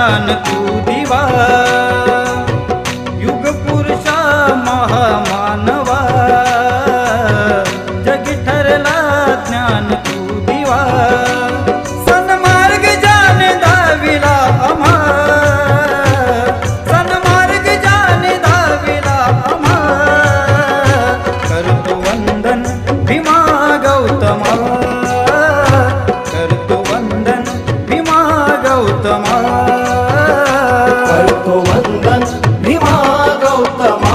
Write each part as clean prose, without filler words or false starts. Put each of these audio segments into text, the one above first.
ज्ञान तू दिवा, युग पुरुषा महामानवा, जगी ठरला ज्ञान तू दिवा, सन्मार्ग जान दाविला आम्हा, सन्मार्ग जान दाविला आम्हा, करतो वंदन भीमा गौतमा, करतो वंदन भीमा गौतमा, करतो वंदन भीमा गौतमा,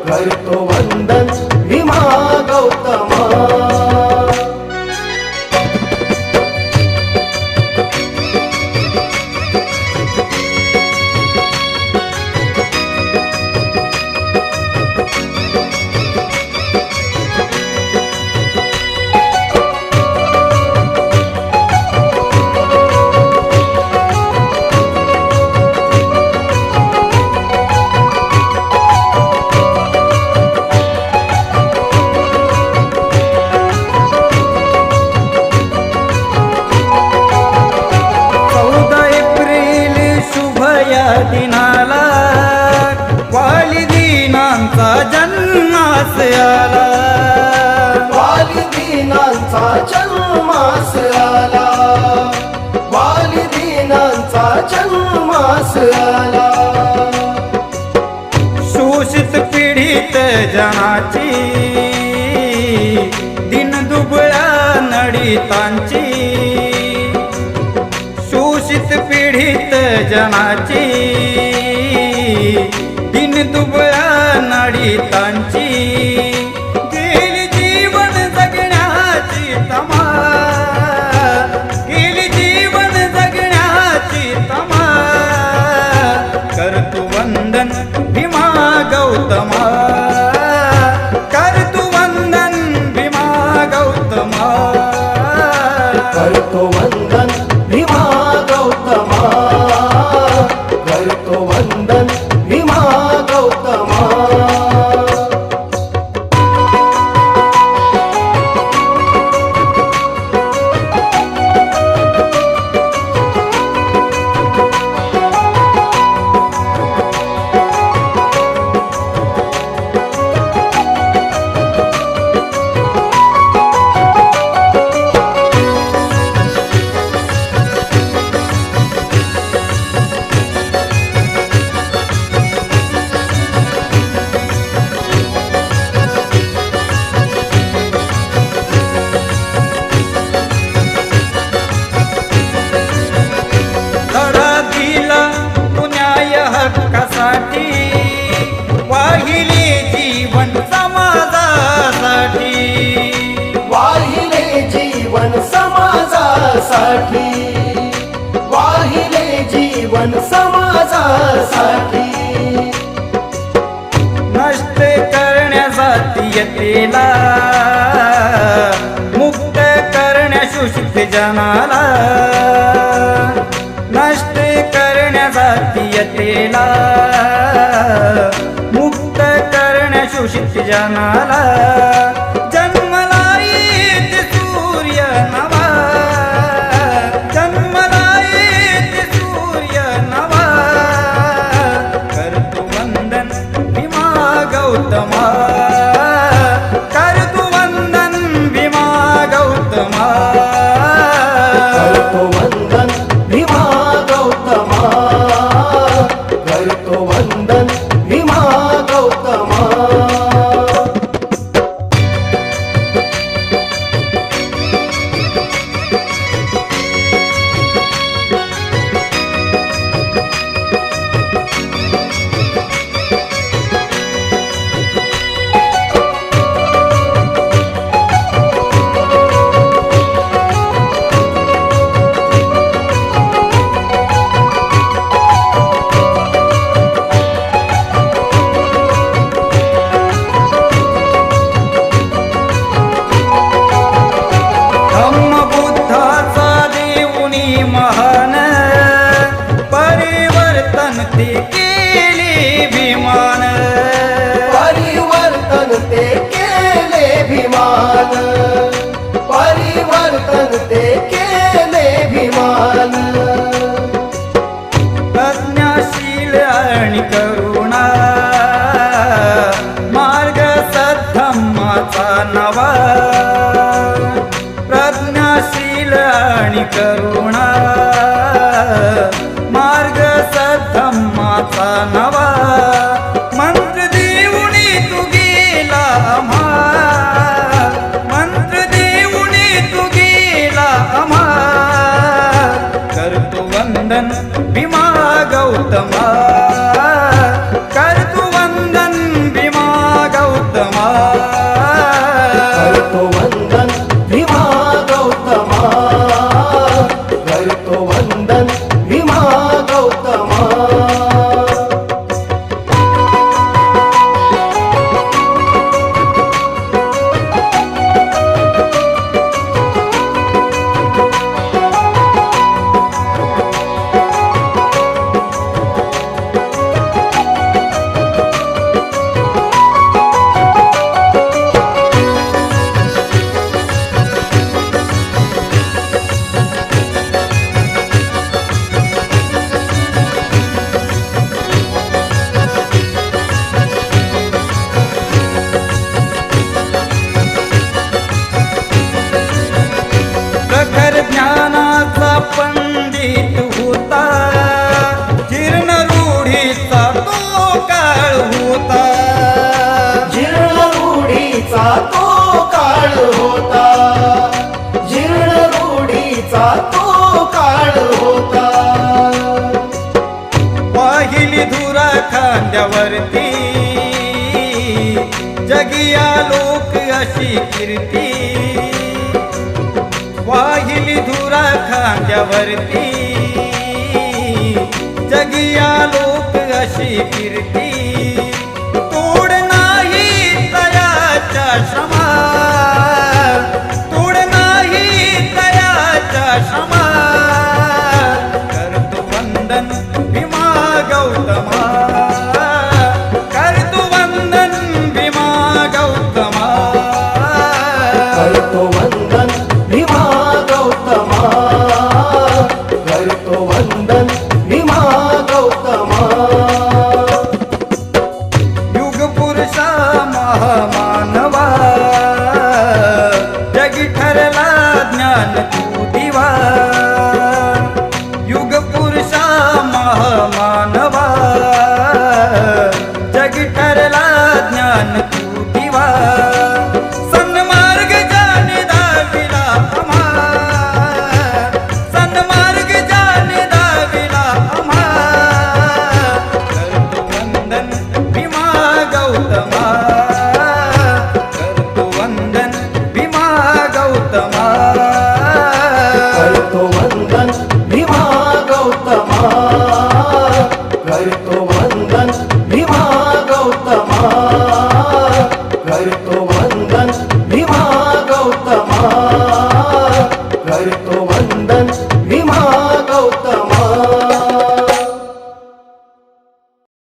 करतो वंदन भीमा गौतमा। दिनाला वाली दीनांचा जन्मास आला, वाली दीनांचा जन्मास आला, वाली दीनांचा जन्मास आला। शोषित पीडित जनाची, दिन दुबळ्या नडितांची, शोषित पीडित जनाची, दिन दुबळ्या नडितांची, गेली जीवन जगण्याची तमा, गेली जीवन जगण्याची तमा, करतो वंदन भीमा गौतमा, करतो वंदन भीमा गौतमा, करतो वंदन भीमा गौतमा, करतो वंदन भीमा गौतमा। हक्कासाठी वाहिले जीवन समाजासाठी, वाहिले जीवन समाजासाठी, वाहिले जीवन समाजासाठी। नष्ट करण्या जातीयतेला, मुक्त करण्या शोषित जनाला, नष्ट करण्या जातीयतेला, मुक्त करण्या शोषित जनाला, जन्मला येत सूर्य नवा, जन्मला येत सूर्य नवा, करतो वंदन भीमा गौतमा, करतो वंदन भीमा गौतमा, करतो वंदन भीमा गौतमा, करतो वंदन भीमा गौतमा। आणि करुणा मार्ग सद्धम्माचा नवा मंत्र देऊनी तू गेला आम्हा मंत्र देऊनी तू गेला आम्हा करतो वंदन भीमा गौतमा करतो वंदन भीमा गौतमा करतो वंदन भीमा गौतमा करतो वंदन भीमा गौतमा प्रखर ज्ञानाचा पंडित होता जीर्ण रूढीचा तो काळ होता जीर्ण रूढीचा तो काळ होता जीर्ण रूढीचा तो काळ होता वाहिली धुरा खांद्यावरती जगिया लोक अशी कीर्ती वाहिली धुरा खांद्यावरती जगिया लोक अशी कीर्ती तोड नाही तयाच्या श्रमा तोड नाही तयाच्या श्रमा करतो वंदन भीमा गौतमा करतो वंदन भीमा गौतमा करतो वंदन भीमा गौतमा करतो वंदन भीमा गौतमा युग पुरुषा महामानवा जगी ठरला ज्ञान तू दिवा युग पुरुषा महामानवा जगी ठरला ज्ञान तू दिवा सन्मार्ग जाने दाविला आम्हा सन्मार्ग जाने दाविला आम्हा करतो वंदन भीमा गौतमा करतो वंदन भीमा गौतमा करतो वंदन भीमा गौतमा करतो वंदन भीमा गौतमा करतो वंदन भीमा गौतमा करतो वंदन